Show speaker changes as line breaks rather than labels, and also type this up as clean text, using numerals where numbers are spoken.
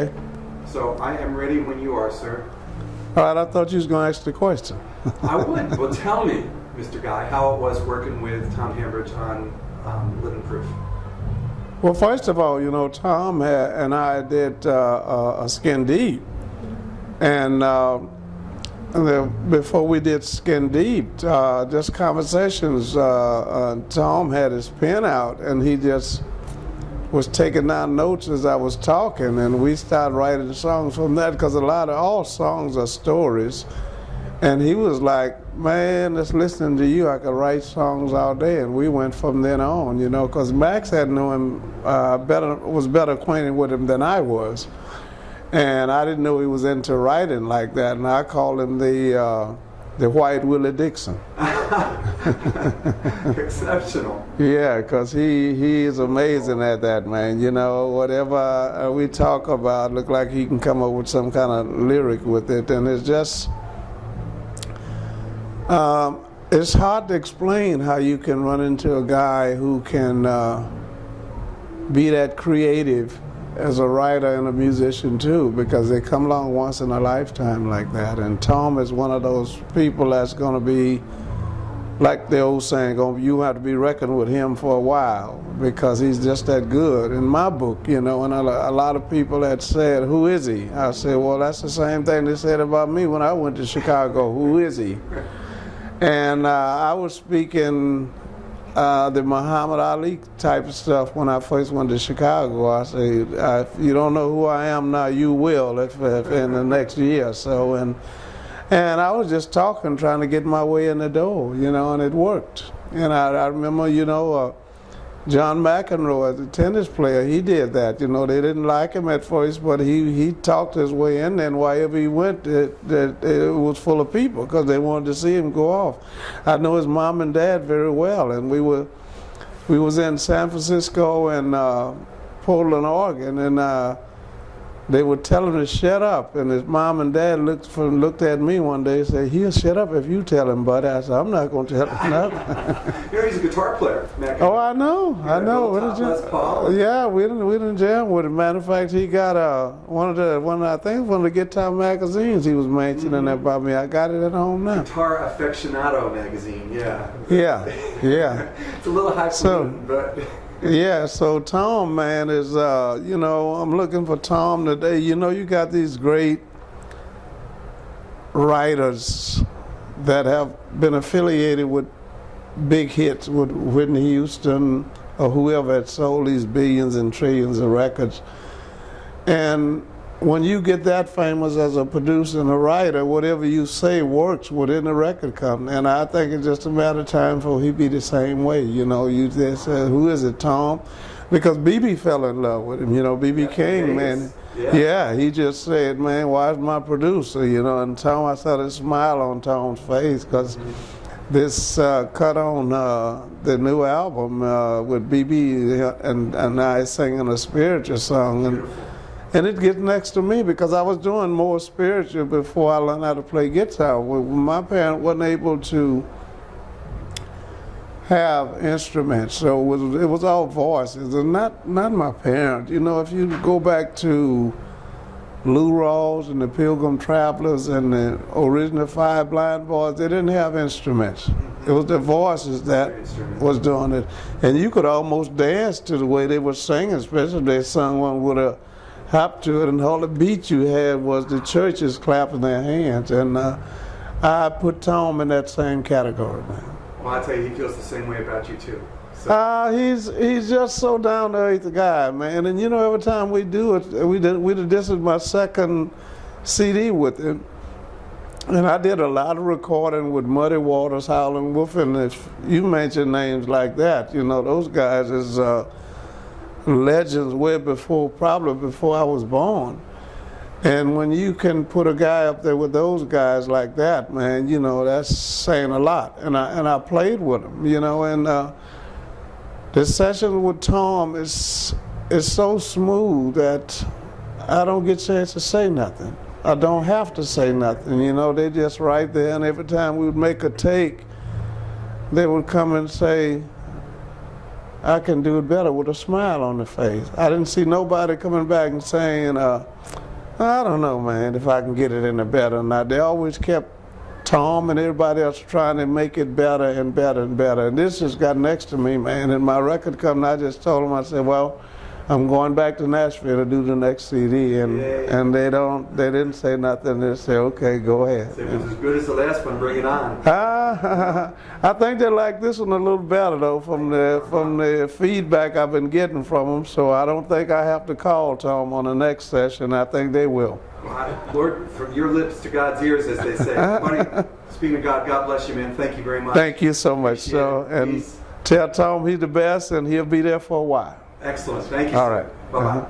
Okay.
So I am ready when you are, sir.
All right, I thought you was going to ask the question.
I would. Well, tell me, Mr. Guy, how it was working with Tom Hambridge on Living Proof.
Well, first of all, Tom and I did a Skin Deep. And before we did Skin Deep, just conversations, Tom had his pen out and he just was taking down notes as I was talking, and we started writing songs from that, because all songs are stories. And he was like, man, just listening to you, I could write songs all day. And we went from then on, because Max had known him was better acquainted with him than I was. And I didn't know he was into writing like that, and I called him the White Willie Dixon.
Exceptional.
Yeah, because he is amazing at that, man. Whatever we talk about, look like he can come up with some kind of lyric with it, and it's just it's hard to explain how you can run into a guy who can be that creative as a writer and a musician too, because they come along once in a lifetime like that. And Tom is one of those people that's going to be, like the old saying, you have to be reckoned with him for a while, because he's just that good. In my book, and a lot of people had said, who is he? I said, well, that's the same thing they said about me when I went to Chicago. Who is he? And I was speaking the Muhammad Ali type of stuff when I first went to Chicago. I say, if you don't know who I am now, you will if in the next year or so. And I was just talking, trying to get my way in the door, and it worked. And I remember, John McEnroe, the tennis player, he did that. They didn't like him at first, but he talked his way in, and wherever he went, it was full of people because they wanted to see him go off. I know his mom and dad very well, and we was in San Francisco and Portland, Oregon, and they would tell him to shut up, and his mom and dad looked at me one day and said, he'll shut up if you tell him, buddy. I said, I'm not going to tell him nothing.
He's a guitar player.
Oh, I know.
Les Paul.
Yeah, we didn't jam with him. Matter of fact, he got one of the guitar magazines he was mentioning about me. I got it at home now.
Guitar Aficionado magazine, yeah.
Yeah.
It's a little highfalutin, but...
Yeah, so Tom, man, is, I'm looking for Tom today. You got these great writers that have been affiliated with big hits, with Whitney Houston or whoever had sold these billions and trillions of records. And when you get that famous as a producer and a writer, whatever you say works within the record company. And I think it's just a matter of time for he be the same way. You just say, who is it, Tom? Because B.B. fell in love with him. B.B. King, man. Yeah, he just said, man, why is my producer? And Tom, I saw this smile on Tom's face, because this cut on the new album with B.B. and I singing a spiritual song. And it gets next to me, because I was doing more spiritual before I learned how to play guitar. My parents wasn't able to have instruments, so it was all voices, and not my parents. If you go back to Lou Rawls and the Pilgrim Travelers and the original Five Blind Boys, they didn't have instruments. It was the voices that was doing it. And you could almost dance to the way they were singing, especially if they sung one with a hop to it, and all the beat you had was the churches clapping their hands. And I put Tom in that same category, man.
Well, I tell you, he feels the same way about you too. So.
He's just so down to earth guy, man. And every time we do it, this is my second CD with him. And I did a lot of recording with Muddy Waters, Howlin' Wolf, and if you mention names like that, those guys is legends way probably before I was born. And when you can put a guy up there with those guys like that, man, that's saying a lot. And I played with him, and the session with Tom is so smooth that I don't get a chance to say nothing. I don't have to say nothing, they're just right there. And every time we would make a take, they would come and say, I can do it better with a smile on the face. I didn't see nobody coming back and saying, I don't know, man, if I can get it any better or not. They always kept Tom and everybody else trying to make it better and better and better. And this just got next to me, man. And my record come, and I just told them, I said, well, I'm going back to Nashville to do the next CD, and they didn't say nothing. They said, okay, go ahead.
So if it's as good as the last one, bring it on.
I think they like this one a little better though, from the feedback I've been getting from them. So I don't think I have to call Tom on the next session. I think they will.
Lord, from your lips to God's ears, as they say. Buddy, speaking of God, God bless you, man. Thank you very much.
Thank you so much. So, and tell Tom he's the best, and he'll be there for a while.
Excellent. Thank you.
All right.
Bye-bye.